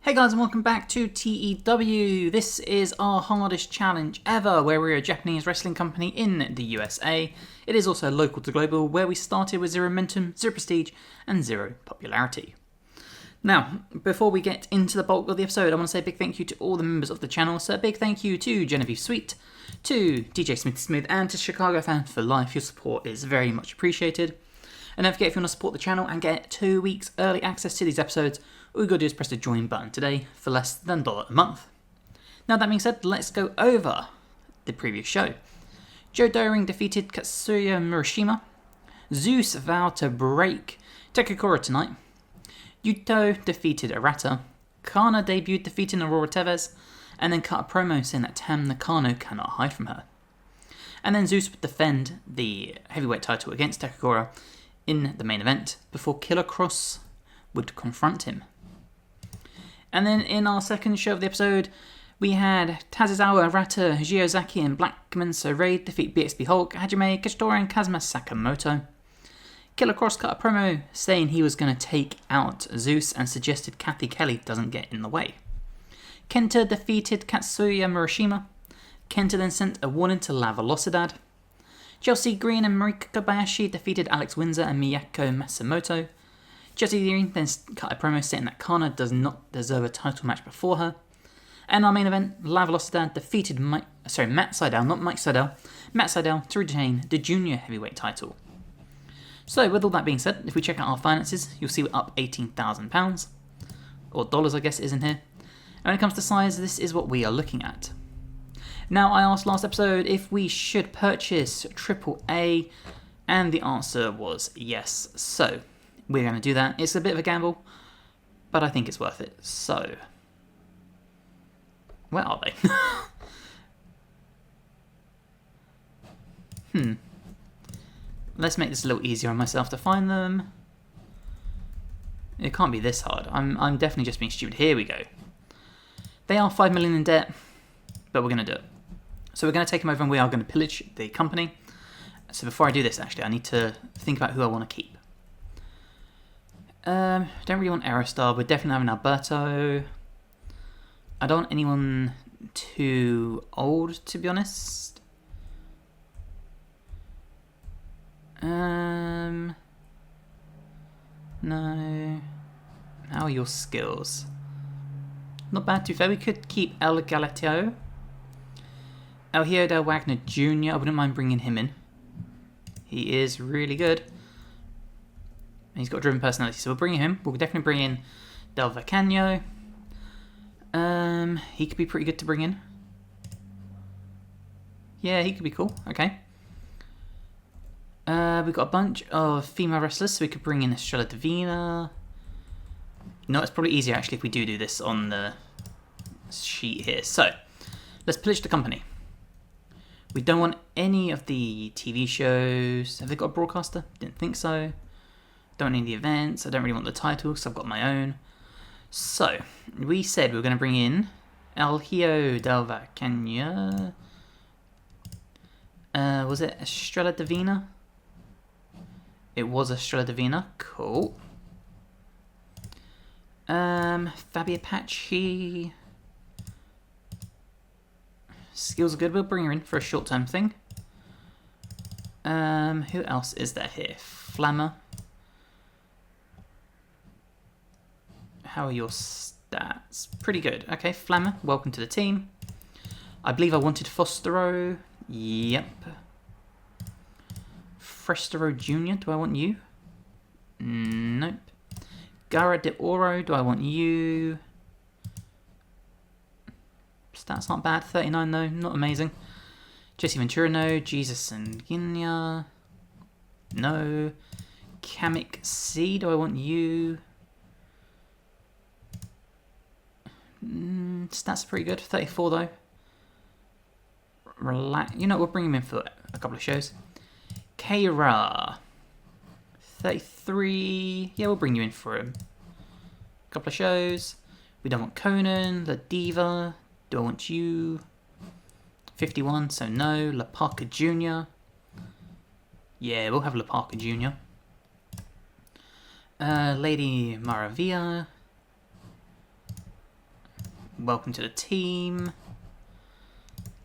Hey guys, and welcome back to TEW. This is our hardest challenge ever, where we're a Japanese wrestling company in the USA. It is also local to global, where we started with 0 momentum, 0 prestige, and 0 popularity. Now, before we get into the bulk of the episode, I want to say a big thank you to all the members of the channel. So a big thank you to Genevieve Sweet, to DJ Smith, and to Chicago Fans for Life. Your support is very much appreciated. And don't forget, if you want to support the channel and get 2 weeks early access to these episodes, all you got to do is press the join button today for less than $1 a month. Now that being said, let's go over the previous show. Joe Doering defeated Katsuya Murashima. Zeus vowed to break Tekakura tonight. Yuto defeated Arata. Kana debuted defeating Aurora Tevez, and then cut a promo saying that Tam Nakano cannot hide from her. And then Zeus would defend the heavyweight title against Tekakura in the main event before Killer Cross would confront him. And then in our second show of the episode, we had Tazazawa, Arata, Giozaki, and Blackman Raid defeat BXB Hulk, Hajime, Kagetora, and Kazuma Sakamoto. Killer Cross cut a promo saying he was going to take out Zeus and suggested Kathy Kelly doesn't get in the way. Kenta defeated Katsuya Murashima. Kenta then sent a warning to La Velocidad. Chelsea Green and Marika Kobayashi defeated Alex Windsor and Miyako Matsumoto. Chelsea Green then cut a promo saying that Kana does not deserve a title match before her. And our main event, La Velocidad defeated Matt Sydal, not Mike Sydal, Matt Sydal to retain the junior heavyweight title. So with all that being said, if we check out our finances, you'll see we're up £18,000, or dollars I guess it is in here. And when it comes to size, this is what we are looking at. Now, I asked last episode if we should purchase AAA, and the answer was yes. So, we're going to do that. It's a bit of a gamble, but I think it's worth it. So, where are they? Let's make this a little easier on myself to find them. It can't be this hard. I'm definitely just being stupid. Here we go. They are 5 million in debt, but we're going to do it. So we're going to take them over and we are going to pillage the company. So before I do this, actually, I need to think about who I want to keep. Don't really want Aerostar. We're definitely having Alberto. I don't want anyone too old, to be honest. No. How are your skills? Not bad, to be fair. We could keep El Galateo. El Hijo del Wagner Jr. I wouldn't mind bringing him in. He is really good. He's got a driven personality, so we'll bring him. We'll definitely bring in Del Vacano. He could be pretty good to bring in. Yeah, he could be cool. Okay. We've got a bunch of female wrestlers, so we could bring in Estrella Divina. No, it's probably easier actually if we do this on the sheet here. So, let's pillage the company. We don't want any of the TV shows. Have they got a broadcaster? Didn't think so. Don't want any of the events. I don't really want the titles, so I've got my own. So, we said we were going to bring in El Hijo del Vacano. Was it Estrella Divina? It was Estrella Divina. Cool. Fabi Apache. Skills are good. We'll bring her in for a short-term thing. Who else is there here? Flammer. How are your stats? Pretty good. Okay, Flammer, welcome to the team. I believe I wanted Fostero. Yep. Frestero Jr., do I want you? Nope. Gara de Oro, do I want you? Stats aren't bad. 39 though, not amazing. Jesse Ventura, no. Jesus and Ginya. No. Kamek C, do I want you? Stats are pretty good. 34 though. Relax. You know, we'll bring him in for a couple of shows. Keira. 33. Yeah, we'll bring you in for a couple of shows. We don't want Conan. La Diva. Do I want you? 51, so no. La Parker Jr. Yeah, we'll have La Parker Jr. Lady Maravilla. welcome to the team.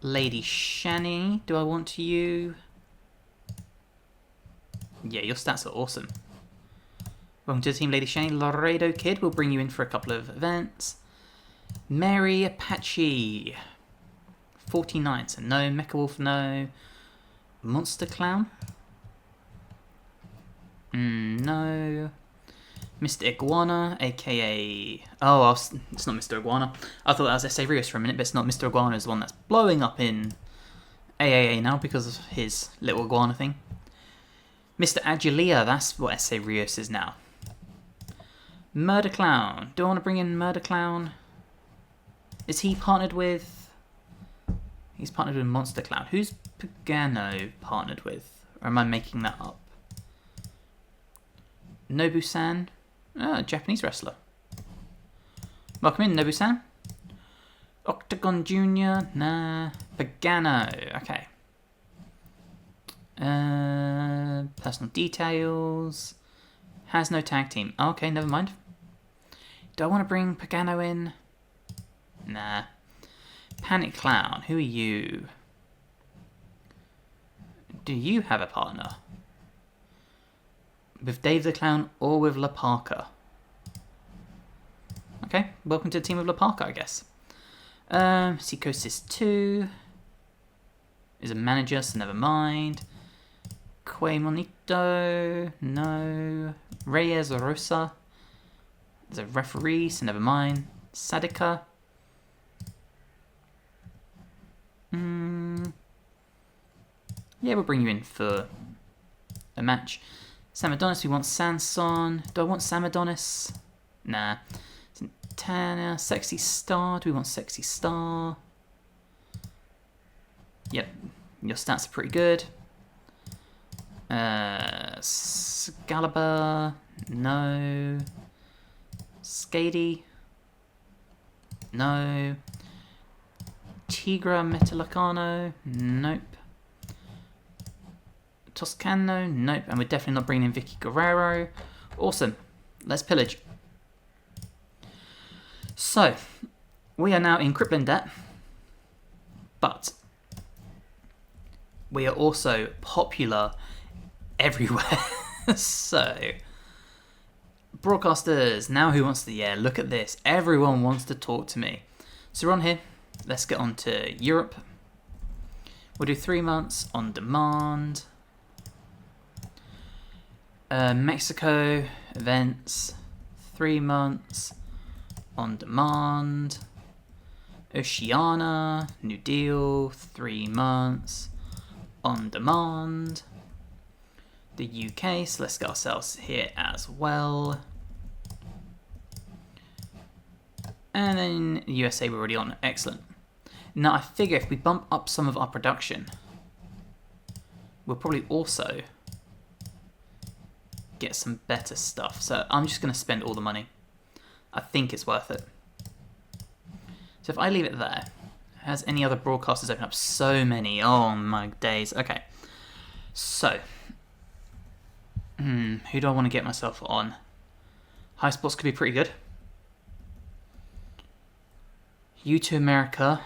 Lady Shani, do I want you? Yeah, your stats are awesome. Welcome to the team, Lady Shani. Laredo Kid, we'll bring you in for a couple of events. Mary Apache, 49, so no. Mecha Wolf, no. Monster Clown? No. Mr. Iguana, aka... Oh, it's not Mr. Iguana. I thought that was S.A. Rios for a minute, but it's not. Mr. Iguana is the one that's blowing up in AAA now because of his little iguana thing. Mr. Agilia, that's what S.A. Rios is now. Murder Clown. Do I want to bring in Murder Clown? Is he partnered with... He's partnered with Monster Clown. Who's Pagano partnered with? Or am I making that up? Nobu-san. Oh, Japanese wrestler. Welcome in, Nobu-san. Octagon Jr. Nah. Pagano. Okay. Personal details. Has no tag team. Oh, okay, never mind. Do I want to bring Pagano in? Nah. Panic Clown. Who are you? Do you have a partner? With Dave the Clown or with La Parka? Okay, welcome to the team of La Parka, I guess. Psychosis 2 is a manager, so never mind. Quay Monito, no. Reyes Rosa is a referee, so never mind. Sadika. Yeah, we'll bring you in for a match. Sam Adonis, we want Sanson. Do I want Sam Adonis? Nah. Santana, Sexy Star. Do we want Sexy Star? Yep. Your stats are pretty good. Scalibur. No. Skady. No. Tigra Metallicano. Nope. Toscano, nope, and we're definitely not bringing in Vicky Guerrero. Awesome. Let's pillage. So, we are now in crippling debt, but we are also popular everywhere. So, broadcasters, now who wants to, yeah, look at this. Everyone wants to talk to me. So we're on here. Let's get on to Europe. We'll do 3 months on demand. Mexico events, 3 months on demand. Oceania, New Deal, 3 months on demand. The UK, so let's get ourselves here as well. And then USA we're already on, excellent. Now I figure if we bump up some of our production, we'll probably also get some better stuff. So I'm just going to spend all the money. I think it's worth it. So if I leave it there, has any other broadcasters open up? So many. Oh my days. Okay. So, who do I want to get myself on? High Sports could be pretty good. U2 America.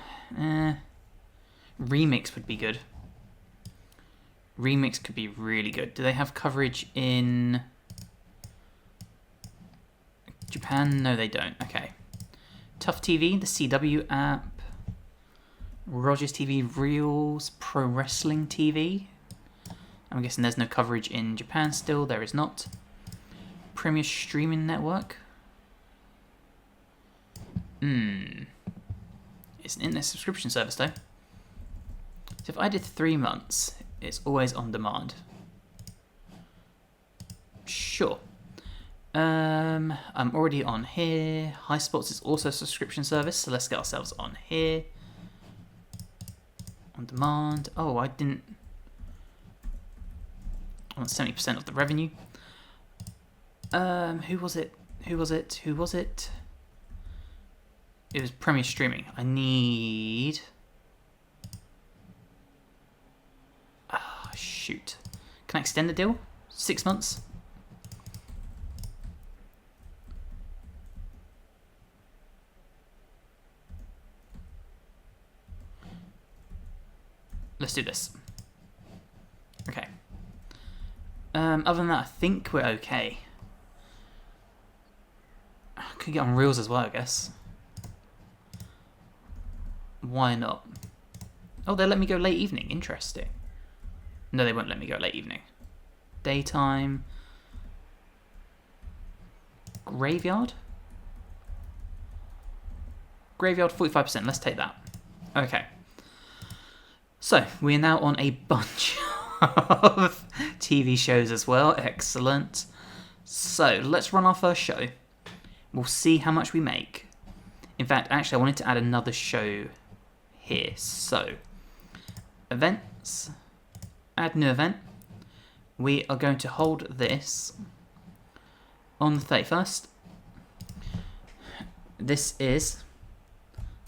Remix would be good. Remix could be really good. Do they have coverage in Japan? No, they don't. Okay. Tough TV, the CW app. Rogers TV Reels, Pro Wrestling TV. I'm guessing there's no coverage in Japan still. There is not. Premier Streaming Network. It's an internet subscription service though. So if I did 3 months, it's always on demand. Sure. I'm already on here. High Sports is also a subscription service, so let's get ourselves on here. On demand. Oh, I want 70% of the revenue. Who was it? It was Premier Streaming. I need... shoot. Can I extend the deal? 6 months? let's do this. Okay. Other than that, I think we're okay. Could get on reels as well, I guess. Why not? Oh, they let me go late evening. Interesting. No, they won't let me go late evening. Daytime. Graveyard? Graveyard 45%. Let's take that. Okay. So, we are now on a bunch of TV shows as well. Excellent. So, let's run our first show. We'll see how much we make. In fact, actually, I wanted to add another show here. So, events. Add new event. We are going to hold this on the 31st. This is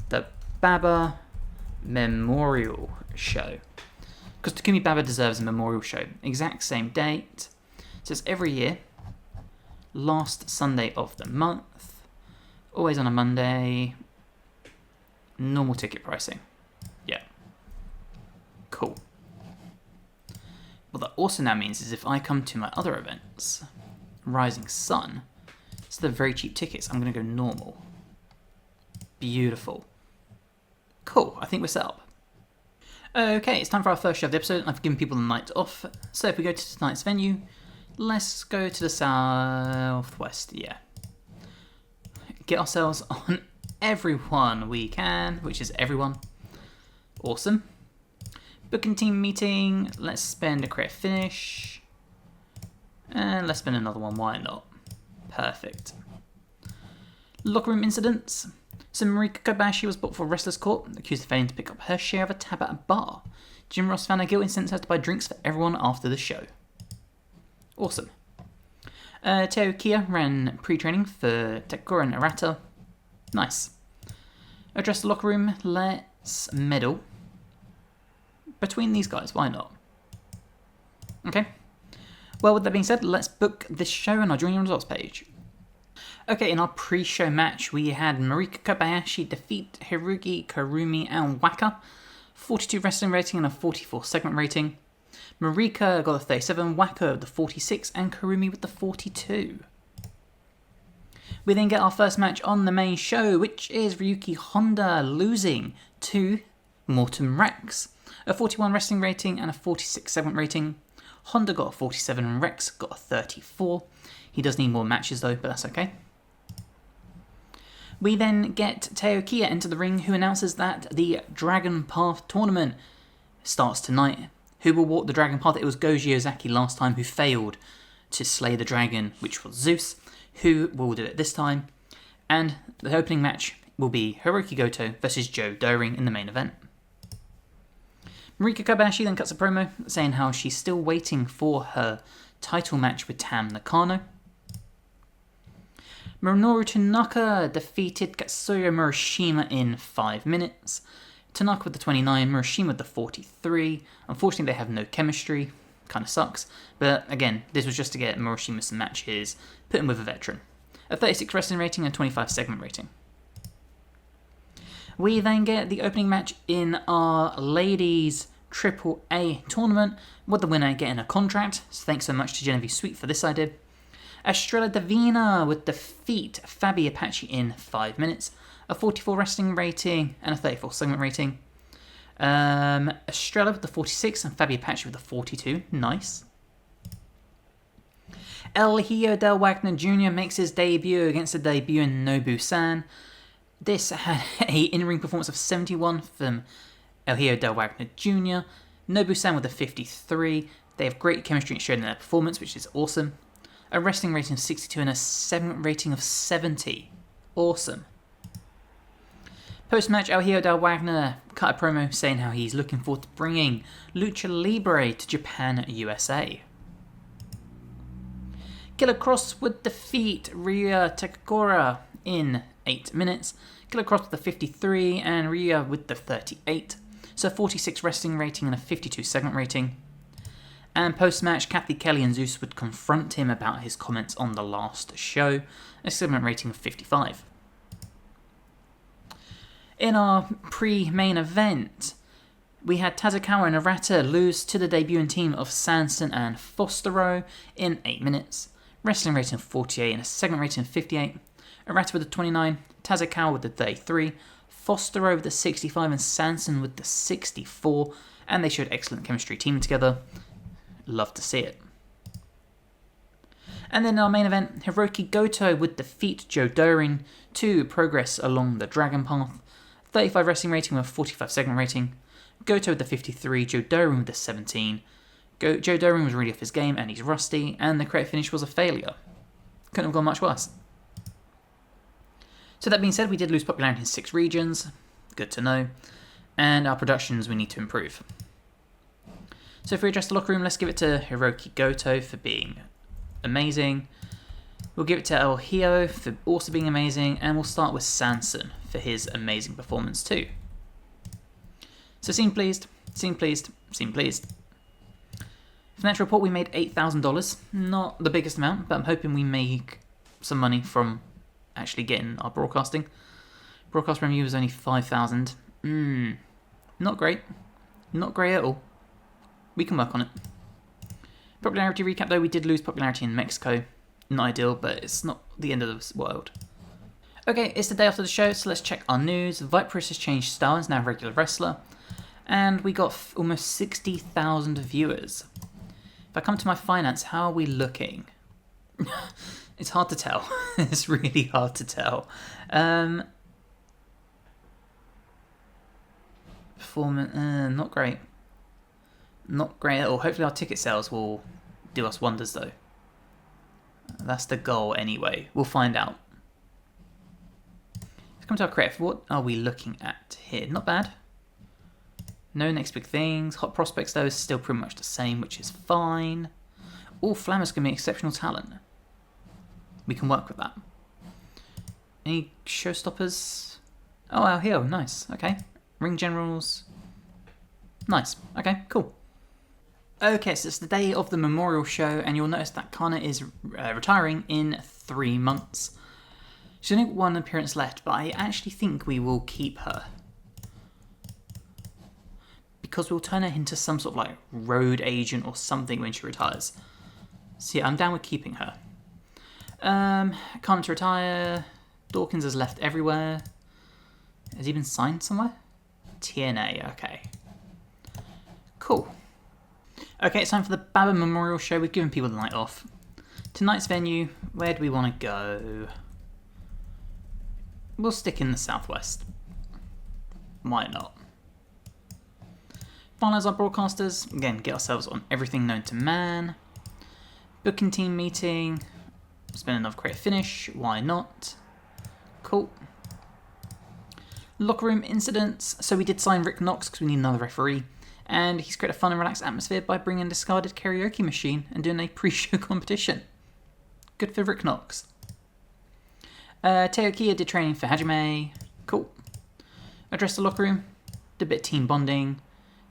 the Baba Memorial Show. Because Takumi Baba deserves a memorial show. Exact same date. So it's every year. Last Sunday of the month. Always on a Monday. Normal ticket pricing. Yeah. Cool. What that also now means is if I come to my other events, Rising Sun, it's the very cheap tickets. I'm going to go normal. Beautiful. Cool, I think we're set up. Okay, it's time for our first show of the episode. I've given people the night off. So if we go to tonight's venue, let's go to the southwest, yeah. Get ourselves on everyone we can, which is everyone. Awesome. Booking team meeting, let's spend a create finish. And let's spend another one, why not? Perfect. Locker room incidents. So Marika Kobayashi was brought for Wrestler's Court, accused of failing to pick up her share of a tab at a bar. Jim Ross found her guilty and sentenced her to buy drinks for everyone after the show. Awesome. Teo Kia ran pre-training for Tekura and Arata. Nice. Address the locker room, let's medal. Between these guys, why not? Okay. Well, with that being said, let's book this show on our join your results page. Okay, in our pre-show match, we had Marika Kobayashi defeat Hirugi, Karumi, and Waka. 42 wrestling rating and a 44 segment rating. Marika got the 37, Waka the 46, and Karumi with the 42. We then get our first match on the main show, which is Ryuki Honda losing to Morton Rex. A 41 wrestling rating and a 46 segment rating. Honda got a 47 and Rex got a 34. He does need more matches though, but that's okay. We then get Teo Kia into the ring, who announces that the Dragon Path tournament starts tonight. Who will walk the Dragon Path? It was Goji Ozaki last time who failed to slay the dragon, which was Zeus. Who will do it this time? And the opening match will be Hiroki Goto versus Joe Doering in the main event. Marika Kobayashi then cuts a promo saying how she's still waiting for her title match with Tam Nakano. Minoru Tanaka defeated Katsuya Murashima in 5 minutes. Tanaka with the 29, Murashima with the 43. Unfortunately, they have no chemistry. Kind of sucks. But again, this was just to get Murashima some matches, put him with a veteran. A 36 wrestling rating and a 25 segment rating. We then get the opening match in our ladies AAA tournament, with the winner getting a contract. So thanks so much to Genevieve Sweet for this idea. Estrella Davina would defeat Fabi Apache in 5 minutes. A 44 wrestling rating and a 34 segment rating. Estrella with the 46 and Fabi Apache with the 42. Nice. El Hijo del Wagner Jr. makes his debut against the debuting Nobu-san. This had a in-ring performance of 71 from El Hijo del Wagner Jr. Nobu-san with a 53. They have great chemistry shown in their performance, which is awesome. A wrestling rating of 62 and a segment rating of 70. Awesome. Post-match, El Hijo del Wagner cut a promo saying how he's looking forward to bringing Lucha Libre to Japan, USA. Killer Cross would defeat Ryu Takakura in 8 minutes. Killer Cross with the 53 and Ryu with the 38. So 46 wrestling rating and a 52 segment rating. And post-match, Kathy Kelly and Zeus would confront him about his comments on the last show. A segment rating of 55. In our pre-main event, We had Tazakawa and Arata lose to the debuting team of Sanson and Fostero in 8 minutes. Wrestling rating of 48 and a segment rating of 58. Arata with the 29, Tazakawa with the 33, Fostero with the 65 and Sanson with the 64, and they showed excellent chemistry teaming together. Love to see it. And then in our main event, Hiroki Goto would defeat Joe Doering to progress along the Dragon Path. 35 wrestling rating with a 45 segment rating. Goto with the 53, Joe Doering with the 17. Joe Doering was really off his game and he's rusty, and the correct finish was a failure. Couldn't have gone much worse. So that being said, we did lose popularity in 6 regions. Good to know. And our productions we need to improve. So if we address the locker room, let's give it to Hiroki Goto for being amazing. We'll give it to El Hijo for also being amazing, and we'll start with Sanson for his amazing performance too. So seem pleased, seem pleased, seem pleased. Financial report, we made $8,000. Not the biggest amount, but I'm hoping we make some money from actually getting our broadcasting. Broadcast revenue was only $5,000. Not great. Not great at all. We can work on it. Popularity recap though, we did lose popularity in Mexico. Not ideal, but it's not the end of the world. Okay, it's the day after the show, so let's check our news. Viperous has changed style, is now a regular wrestler. And we got almost 60,000 viewers. If I come to my finance, how are we looking? It's hard to tell. It's really hard to tell. Performance, not great. Not great at all. Hopefully our ticket sales will do us wonders though. That's the goal anyway. We'll find out. Let's come to our credit. What are we looking at here? Not bad. No next big things. Hot prospects though is still pretty much the same, which is fine. All Flammer's going to be exceptional talent. We can work with that. Any showstoppers? Oh, El Hijo, nice. Okay. Ring generals. Nice. Okay, cool. Okay, so it's the day of the memorial show, and you'll notice that Kana is retiring in 3 months. She's only got 1 appearance left, but I actually think we will keep her. Because we'll turn her into some sort of like road agent or something when she retires. So yeah, I'm down with keeping her. Kana to retire. Dawkins has left everywhere. Has he been signed somewhere? TNA, okay. Cool. Okay, it's time for the Baba Memorial Show. We've given people the night off. Tonight's venue, where do we want to go? We'll stick in the southwest. Why not? Finalise our broadcasters. Again, get ourselves on everything known to man. Booking team meeting. Spin another creative finish. Why not? Cool. Locker room incidents. So we did sign Rick Knox because we need another referee. And he's created a fun and relaxed atmosphere by bringing a discarded karaoke machine and doing a pre-show competition. Good for Rick Knox. Teokiya did training for Hajime. Cool. Addressed the locker room. Did a bit of team bonding.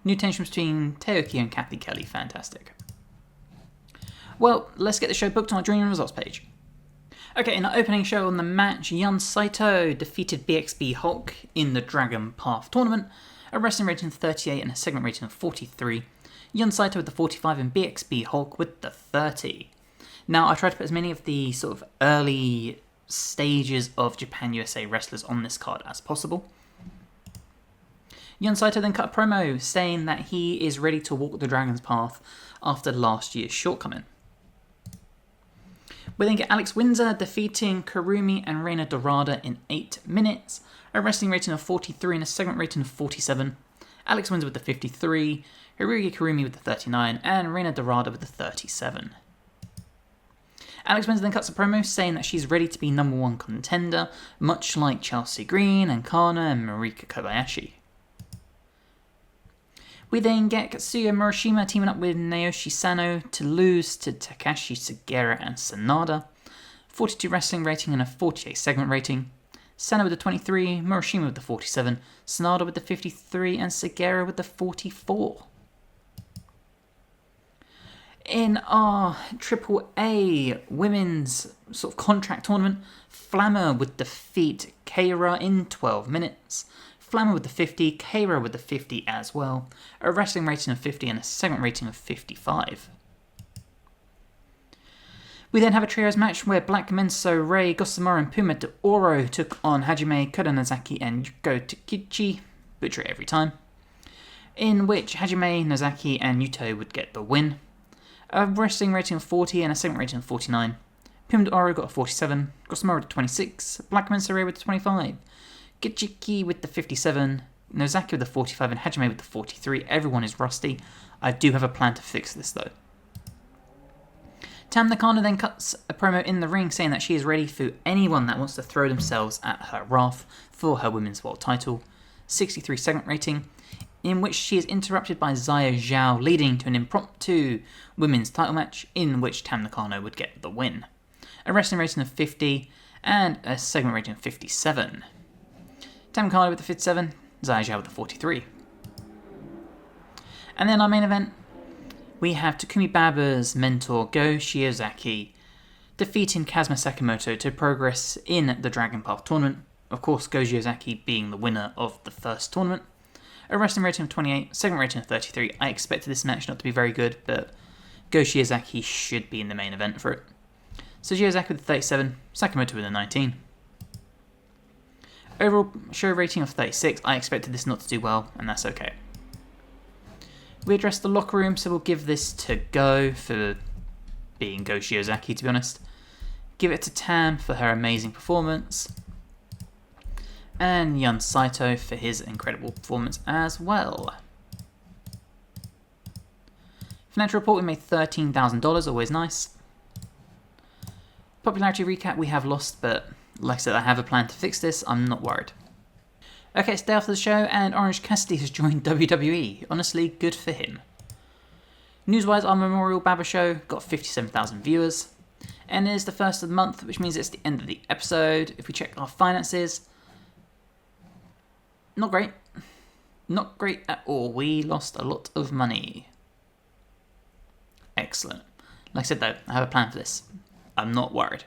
New tension between Teokiya and Kathy Kelly. Fantastic. Well, let's get the show booked on our Dream Results page. Okay, in our opening show on the match, Yun Saito defeated BXB Hulk in the Dragon Path tournament. A wrestling rating of 38 and a segment rating of 43. Yun Saito with the 45 and BXB Hulk with the 30. Now, I tried to put as many of the sort of early stages of Japan USA wrestlers on this card as possible. Yun Saito then cut a promo saying that he is ready to walk the Dragon's Path after last year's shortcoming. We then get Alex Windsor defeating Kurumi and Reina Dorada in 8 minutes. A wrestling rating of 43 and a segment rating of 47. Alex Windsor with the 53, Hirugi Kurumi with the 39, and Reina Dorada with the 37. Alex Windsor then cuts a promo saying that she's ready to be number 1 contender, much like Chelsea Green and Kana and Marika Kobayashi. We then get Katsuya Murashima teaming up with Naoshi Sano to lose to Takashi Sugiura and Sanada. 42 wrestling rating and a 48 segment rating. Sano with the 23, Murashima with the 47, Sanada with the 53, and Sugiura with the 44. In our AAA women's sort of contract tournament, Flammer would defeat Keira in 12 minutes. Flammer with the 50, K-Row with the 50 as well, a wrestling rating of 50 and a segment rating of 55. We then have a trios match where Black Menso, Rei, Gossamer and Puma de Oro took on Hajime, Koda and Yuko Takichi, butcher it every time, in which Hajime, Nozaki and Yuto would get the win. A wrestling rating of 40 and a segment rating of 49. Puma de Oro got a 47, Gossamer with a 26, Black Menso, Rei with a 25, Gichiki with the 57, Nozaki with the 45 and Hajime with the 43. Everyone is rusty. I do have a plan to fix this though. Tam Nakano then cuts a promo in the ring saying that she is ready for anyone that wants to throw themselves at her wrath for her women's world title. 63 segment rating, in which she is interrupted by Xia Zhao, leading to an impromptu women's title match in which Tam Nakano would get the win. A wrestling rating of 50 and a segment rating of 57. Tam Nakano with the 57, Xia Zhao with the 43. And then our main event, we have Takumi Baba's mentor Go Shiozaki defeating Kazuma Sakamoto to progress in the Dragon Path tournament. Of course, Go Shiozaki being the winner of the first tournament. A wrestling rating of 28, segment rating of 33. I expected this match not to be very good, but Go Shiozaki should be in the main event for it. So Shiozaki with the 37, Sakamoto with a 19. Overall show rating of 36. I expected this not to do well, and that's okay. We addressed the locker room, so we'll give this to Go for being Go Shiozaki, to be honest. Give it to Tam for her amazing performance. And Yun Saito for his incredible performance as well. Financial report, we made $13,000, always nice. Popularity recap, we have lost, but like I said, I have a plan to fix this, I'm not worried. Okay, it's day after the show, and Orange Cassidy has joined WWE. Honestly, good for him. News-wise, our Memorial Baba show got 57,000 viewers, and it is the first of the month, which means it's the end of the episode. If we check our finances, not great. Not great at all. We lost a lot of money. Excellent. Like I said though, I have a plan for this. I'm not worried.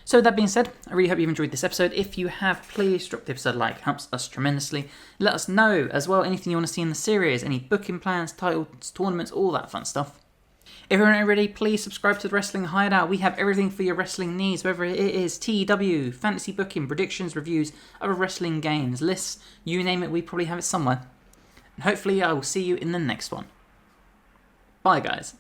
So that being said, I really hope you've enjoyed this episode. If you have, please drop the episode a like, helps us tremendously. Let us know as well anything you want to see in the series, any booking plans, titles, tournaments, all that fun stuff. If you're not already, please subscribe to the Wrestling Hideout. We have everything for your wrestling needs, whether it is TEW, fantasy booking, predictions, reviews, other wrestling games, lists, you name it, we probably have it somewhere. And hopefully I will see you in the next one. Bye guys.